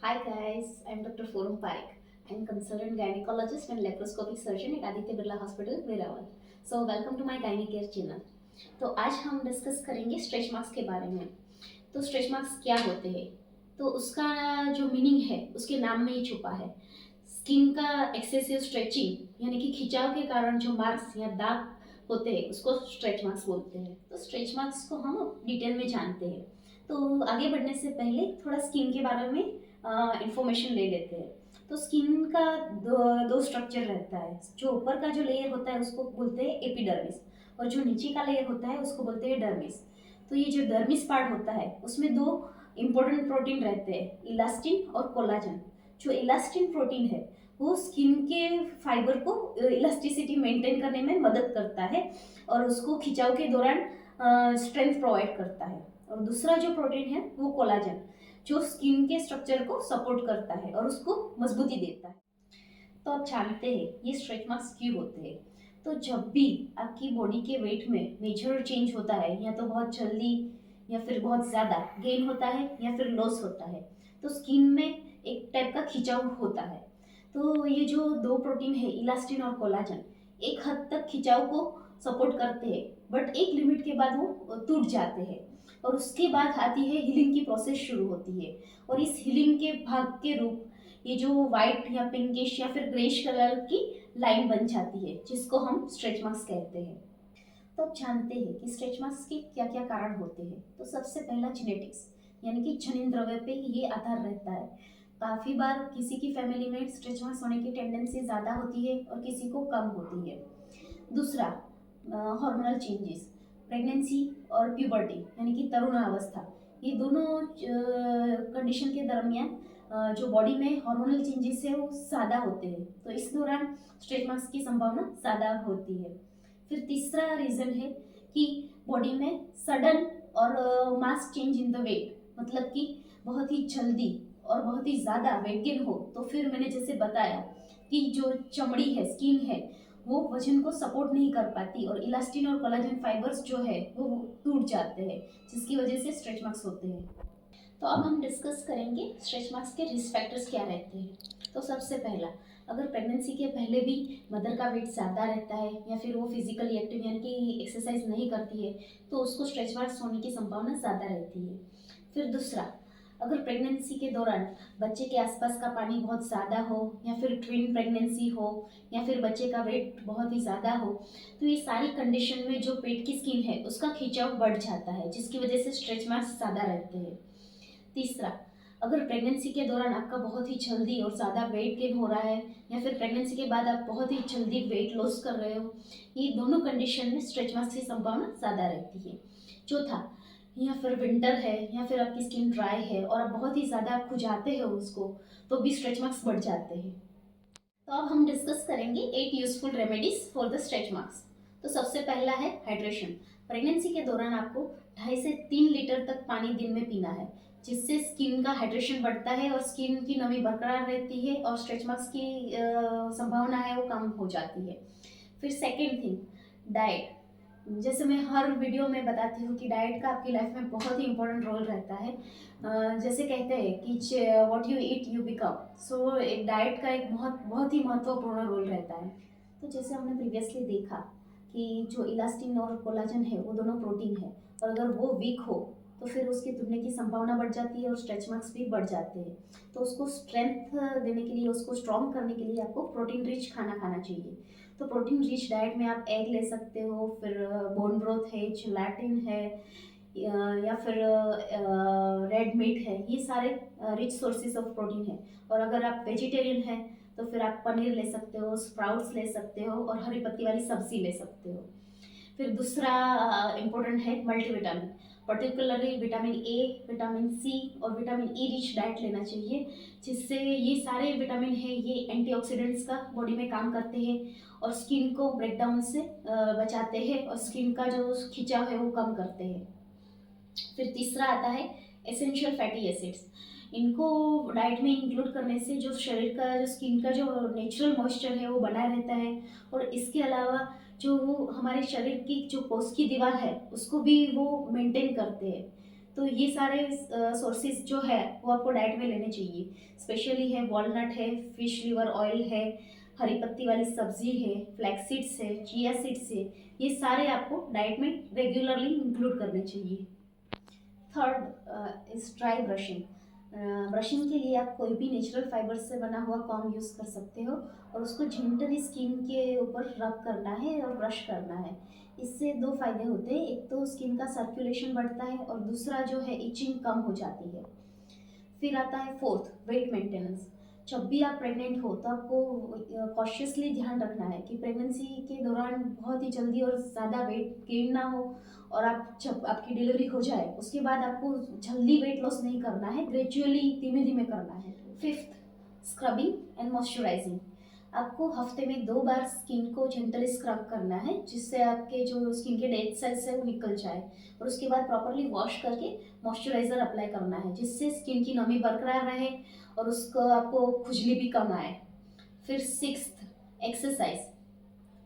Hi guys, I'm Dr. Forum Parekh. I'm consultant gynecologist and laparoscopic surgeon at Aditya Birla Hospital, Veeraval. So welcome to my Gyne Care channel. तो आज हम discuss करेंगे stretch marks के बारे में। तो stretch marks क्या होते हैं? तो उसका जो मीनिंग है उसके नाम में ही छुपा है। स्किन का एक्सेसिव स्ट्रेचिंग यानी कि खिंचाव के कारण जो मार्क्स या दाग होते हैं उसको स्ट्रेच मार्क्स बोलते हैं। तो स्ट्रेच मार्क्स को हम डिटेल में जानते हैं। तो आगे बढ़ने से पहले थोड़ा स्किन के बारे में इंफॉर्मेशन ले लेते हैं। तो स्किन का दो स्ट्रक्चर रहता है। जो ऊपर का जो लेयर होता है उसको बोलते हैं एपिडर्मिस, और जो नीचे का लेयर होता है उसको बोलते हैं डर्मिस। तो ये जो डर्मिस पार्ट होता है उसमें दो इंपॉर्टेंट प्रोटीन रहते हैं, इलास्टिन और कोलाजन। जो इलास्टिन प्रोटीन है वो स्किन के फाइबर को इलास्टिसिटी मेंटेन करने में मदद करता है और उसको खिंचाव के दौरान स्ट्रेंथ प्रोवाइड करता है। और दूसरा जो प्रोटीन है वो कोलाजन, जो स्किन के स्ट्रक्चर को सपोर्ट करता है और उसको मजबूती देता है। तो आप जानते हैं ये स्ट्रेच मार्क्स क्यों होते हैं? तो जब भी आपकी बॉडी के वेट में मेजर चेंज होता है, या तो बहुत जल्दी या फिर बहुत ज़्यादा गेन होता है या फिर लॉस होता है, तो स्किन में एक टाइप का खिंचाव होता है। तो ये जो दो प्रोटीन है इलास्टिन और कोलाजन, एक हद तक खिंचाव को सपोर्ट करते हैं, बट एक लिमिट के बाद वो टूट जाते हैं और उसके बाद आती है हीलिंग की प्रोसेस शुरू होती है। और इस हीलिंग के भाग के रूप ये जो वाइट या पिंकिश या फिर ग्रेश कलर की लाइन बन जाती है जिसको हम स्ट्रेच मार्क्स कहते हैं। तो आप जानते हैं कि स्ट्रेच मार्क्स के क्या क्या कारण होते हैं। तो सबसे पहला जेनेटिक्स, यानी कि जनिन द्रव्य पे ये आधार रहता है। काफ़ी बार किसी की फैमिली में स्ट्रेच मार्क्स होने की टेंडेंसी ज़्यादा होती है और किसी को कम होती है। दूसरा, हार्मोनल चेंजेस, प्रेगनेंसी और प्यूबर्टी यानी कि तरुण अवस्था, ये दोनों कंडीशन के दरमियान जो बॉडी में हार्मोनल चेंजेस है वो ज़्यादा होते हैं, तो इस दौरान स्ट्रेच मार्क्स की संभावना ज़्यादा होती है। फिर तीसरा रीज़न है कि बॉडी में सडन और mass change in the weight, मतलब कि बहुत ही जल्दी और बहुत ही ज़्यादा वेट गेन हो, तो फिर मैंने जैसे बताया कि जो चमड़ी है, स्किन है, वो वजन को सपोर्ट नहीं कर पाती और इलास्टिन और कोलाजन फाइबर्स जो है वो टूट जाते हैं, जिसकी वजह से स्ट्रेच मार्क्स होते हैं। तो अब हम डिस्कस करेंगे स्ट्रेच मार्क्स के रिस्क फैक्टर्स क्या रहते हैं। तो सबसे पहला, अगर प्रेगनेंसी के पहले भी मदर का वेट ज़्यादा रहता है या फिर वो फिजिकली एक्टिव यानी कि एक्सरसाइज नहीं करती है, तो उसको स्ट्रेच मार्क्स होने की संभावना ज़्यादा रहती है। फिर दूसरा, अगर प्रेगनेंसी के दौरान बच्चे के आसपास का पानी बहुत ज़्यादा हो, या फिर ट्विन प्रेगनेंसी हो, या फिर बच्चे का वेट बहुत ही ज़्यादा हो, तो ये सारी कंडीशन में जो पेट की स्किन है उसका खिंचाव बढ़ जाता है, जिसकी वजह से स्ट्रेच मार्क्स ज़्यादा रहते हैं। तीसरा, अगर प्रेगनेंसी के दौरान आपका बहुत ही जल्दी और ज़्यादा वेट गेन हो रहा है, या फिर प्रेगनेंसी के बाद आप बहुत ही जल्दी वेट लॉस कर रहे हो, ये दोनों कंडीशन में स्ट्रेच मार्क्स की संभावना ज़्यादा रहती है। चौथा, या फिर विंटर है या फिर आपकी स्किन ड्राई है और आप बहुत ही ज़्यादा खुजाते हो उसको, तो भी स्ट्रेच मार्क्स बढ़ जाते हैं। तो अब हम डिस्कस करेंगे 8 useful remedies for the stretch marks. तो सबसे पहला है हाइड्रेशन। प्रेगनेंसी के दौरान आपको 2.5 से 3 लीटर तक पानी दिन में पीना है, जिससे स्किन का हाइड्रेशन बढ़ता है और स्किन की नमी बरकरार रहती है और स्ट्रेच मार्क्स की संभावना है वो कम हो जाती है। फिर सेकेंड थिंग, डाइट। जैसे मैं हर वीडियो में बताती हूँ कि डाइट का आपकी लाइफ में बहुत ही इंपॉर्टेंट रोल रहता है। जैसे कहते हैं कि what you eat you become, so एक डाइट का एक बहुत बहुत ही महत्वपूर्ण रोल रहता है। तो जैसे हमने प्रीवियसली देखा कि जो इलास्टिन और कोलाजन है वो दोनों प्रोटीन है, और अगर वो वीक हो तो फिर उसके टूटने की संभावना बढ़ जाती है और स्ट्रेच मार्क्स भी बढ़ जाते हैं। तो उसको स्ट्रेंथ देने के लिए, उसको स्ट्रॉन्ग करने के लिए आपको प्रोटीन रिच खाना खाना चाहिए। तो प्रोटीन रिच डाइट में आप एग ले सकते हो, फिर बोन ब्रोथ है, जेलाटिन है, या फिर रेड मीट है, ये सारे रिच सोर्सेज ऑफ प्रोटीन है। और अगर आप वेजिटेरियन हैं तो फिर आप पनीर ले सकते हो, स्प्राउट्स ले सकते हो और हरी पत्ती वाली सब्जी ले सकते हो। फिर दूसरा इम्पोर्टेंट है multivitamin, particularly vitamin A, vitamin C और विटामिन ई रिच डाइट लेना चाहिए, जिससे ये सारे विटामिन है ये एंटीऑक्सीडेंट्स का बॉडी में काम करते हैं और स्किन को ब्रेकडाउन से बचाते हैं और स्किन का जो खिंचाव है वो कम करते हैं। फिर तीसरा आता है एसेंशियल फैटी एसिड्स। इनको डाइट में इंक्लूड करने से जो शरीर का, जो स्किन का जो नेचुरल मॉइस्चर है वो बना रहता है, और इसके अलावा जो वो हमारे शरीर की जो कोष की दीवार है उसको भी वो मेंटेन करते हैं। तो ये सारे सोर्सेज जो है वो आपको डाइट में लेने चाहिए। स्पेशली है वॉलनट है, फिश लिवर ऑयल है, हरी पत्ती वाली सब्जी है, फ्लैक्स सीड्स है, चिया सीड्स है, ये सारे आपको डाइट में रेगुलरली इंक्लूड करने चाहिए। Third is dry brushing. Brushing के लिए आप कोई भी नेचुरल फाइबर से बना हुआ कॉम्ब यूज़ कर सकते हो और उसको जेंटली स्किन के ऊपर रब करना है और ब्रश करना है। इससे दो फायदे होते हैं, एक तो स्किन का सर्कुलेशन बढ़ता है और दूसरा जो है इचिंग कम हो जाती है। फिर आता है फोर्थ, वेट मेंटेनेंस। जब भी आप प्रेग्नेंट हो तो आपको कॉशियसली ध्यान रखना है कि प्रेगनेंसी के दौरान बहुत ही जल्दी और ज़्यादा वेट गेन ना हो, और आप जब आपकी डिलीवरी हो जाए उसके बाद आपको जल्दी वेट लॉस नहीं करना है, ग्रेजुअली धीमे धीमे करना है। Fifth, scrubbing and moisturising. आपको हफ्ते में 2 बार स्किन को जेंटली स्क्रब करना है, जिससे आपके जो स्किन के डेड सेल्स है वो निकल जाए, और उसके बाद प्रॉपरली वॉश करके मॉइस्चराइज़र अप्लाई करना है, जिससे स्किन की नमी बरकरार रहे और उसको आपको खुजली भी कम आए। फिर सिक्स्थ, एक्सरसाइज।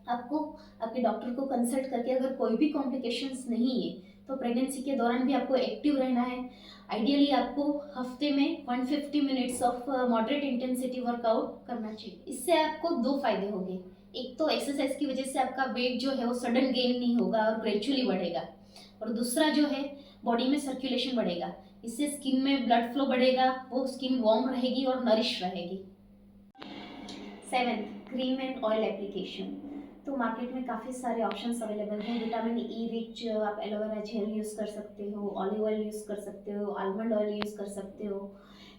आपको आपके डॉक्टर को कंसल्ट करके अगर कोई भी कॉम्प्लिकेशंस नहीं है तो प्रेगनेंसी के दौरान भी आपको एक्टिव रहना है। आइडियली आपको हफ्ते में 150 minutes of moderate intensity workout करना चाहिए। इससे आपको दो फायदे होंगे, एक तो एक्सरसाइज की वजह से आपका वेट जो है वो सडन गेन नहीं होगा और ग्रेजुअली बढ़ेगा, और दूसरा जो है बॉडी में सर्कुलेशन बढ़ेगा, इससे स्किन में ब्लड फ्लो बढ़ेगा, वो स्किन वार्म रहेगी और नरिश रहेगी। Seventh, cream and oil application. तो मार्केट में काफ़ी सारे ऑप्शंस अवेलेबल हैं। विटामिन ई रिच आप एलोवेरा जेल यूज़ कर सकते हो, ऑलिव ऑयल यूज़ कर सकते हो, आलमंड ऑयल यूज़ कर सकते हो,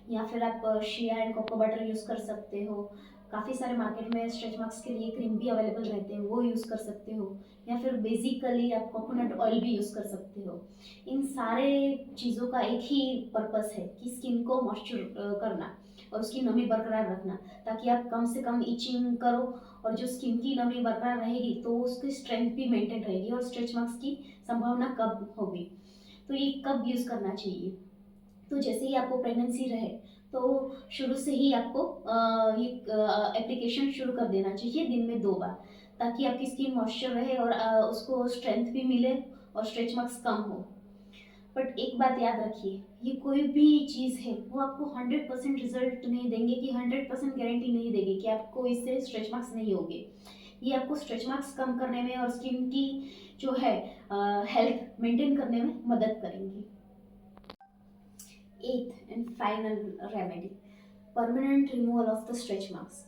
या फिर आप शिया एंड कोको बटर यूज़ कर सकते हो। काफ़ी सारे मार्केट में स्ट्रेच मार्क्स के लिए क्रीम भी अवेलेबल रहते हैं, वो यूज़ कर सकते हो, या फिर बेसिकली आप कोकोनट ऑयल भी यूज़ कर सकते हो। इन सारे चीज़ों का एक ही पर्पस है कि स्किन को मॉइस्चर करना और उसकी नमी बरकरार रखना, ताकि आप कम से कम इचिंग करो, और जो स्किन की नमी बरकरार रहेगी तो उसकी स्ट्रेंथ भी मेंटेन रहेगी और स्ट्रेच मार्क्स की संभावना कम होगी। तो ये कब यूज़ करना चाहिए? तो जैसे ही आपको प्रेगनेंसी रहे तो शुरू से ही आपको ये एप्लीकेशन शुरू कर देना चाहिए दिन में 2 बार, ताकि आपकी स्किन मॉइस्चर रहे और उसको स्ट्रेंथ भी मिले और स्ट्रेच मार्क्स कम हो। बट एक बात याद रखिए, ये कोई भी चीज़ है वो आपको 100% रिजल्ट नहीं देंगे, कि 100% गारंटी नहीं देगी कि आपको इससे स्ट्रेच मार्क्स नहीं होंगे। ये आपको स्ट्रेच मार्क्स कम करने में और स्किन की जो है हेल्थ मेंटेन करने में मदद करेंगी। एथ and final remedy, permanent removal of the stretch marks.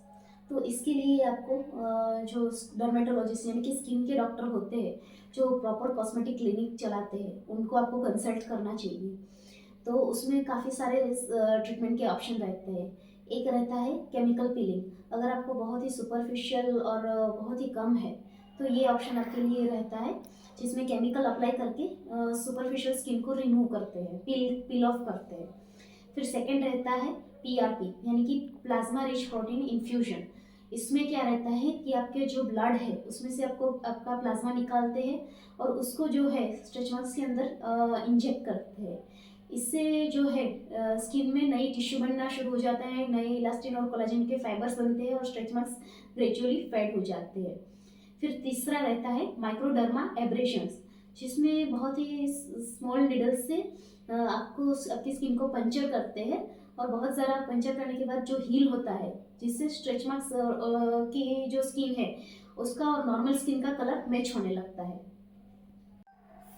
तो इसके लिए आपको जो डर्मेटोलॉजिस्ट यानी कि स्किन के डॉक्टर होते हैं, जो प्रॉपर कॉस्मेटिक क्लिनिक चलाते हैं, उनको आपको कंसल्ट करना चाहिए। तो उसमें काफ़ी सारे ट्रीटमेंट के ऑप्शन रहते हैं। एक रहता है केमिकल पीलिंग। अगर आपको बहुत ही सुपरफिशियल और बहुत ही कम है तो ये ऑप्शन आपके लिए रहता है, जिसमें केमिकल अप्लाई करके सुपरफिशियल स्किन को रिमूव करते हैं, पील ऑफ करते हैं। फिर सेकंड रहता है PRP यानी कि प्लाज्मा रिच प्रोटीन इन्फ्यूजन। इसमें क्या रहता है कि आपके जो ब्लड है उसमें से आपका प्लाज्मा निकालते हैं और उसको जो है स्ट्रेच मार्क्स के अंदर इंजेक्ट करते हैं। इससे जो है स्किन में नई टिश्यू बनना शुरू हो जाता है, नए इलास्टिन और कोलाजन के फाइबर्स बनते हैं और स्ट्रेच मार्क्स ग्रेजुअली फेड हो जाते हैं। फिर तीसरा रहता है माइक्रोडर्मा एब्रेशंस, जिसमें बहुत ही स्मॉल निडल्स से आपको आपकी स्किन को पंचर करते हैं, और बहुत ज़्यादा पंचर करने के बाद जो हील होता है, जिससे स्ट्रेच मार्क्स की जो स्किन है उसका और नॉर्मल स्किन का कलर मैच होने लगता है।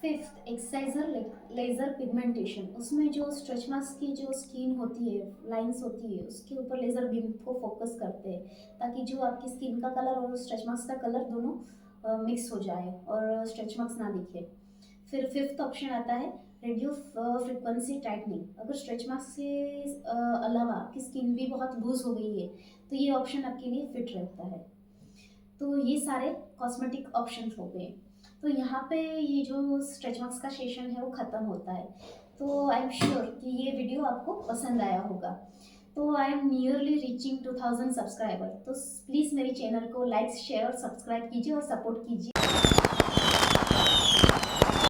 Fifth, exerciser laser pigmentation. उसमें जो स्ट्रेच मार्क्स की जो स्किन होती है, लाइंस होती है, उसके ऊपर लेज़र बीम को फोकस करते हैं, ताकि जो आपकी स्किन का कलर और स्ट्रेच मार्क्स का कलर दोनों मिक्स हो जाए और स्ट्रेच मार्क्स ना दिखे। फिर फिफ्थ ऑप्शन आता है रेडियो फ्रिक्वेंसी टाइटनिंग। अगर स्ट्रेच मार्क्स से अलावा आपकी स्किन भी बहुत लूज हो गई है तो ये ऑप्शन आपके लिए फिट रहता है। तो ये सारे कॉस्मेटिक ऑप्शन हो गए। तो यहाँ पे ये जो स्ट्रेच मार्क्स का सेशन है वो ख़त्म होता है। तो आई एम श्योर कि ये वीडियो आपको पसंद आया होगा। तो I am nearly reaching 2000 subscriber. तो प्लीज़ मेरे चैनल को लाइक शेयर और सब्सक्राइब कीजिए और सपोर्ट कीजिए।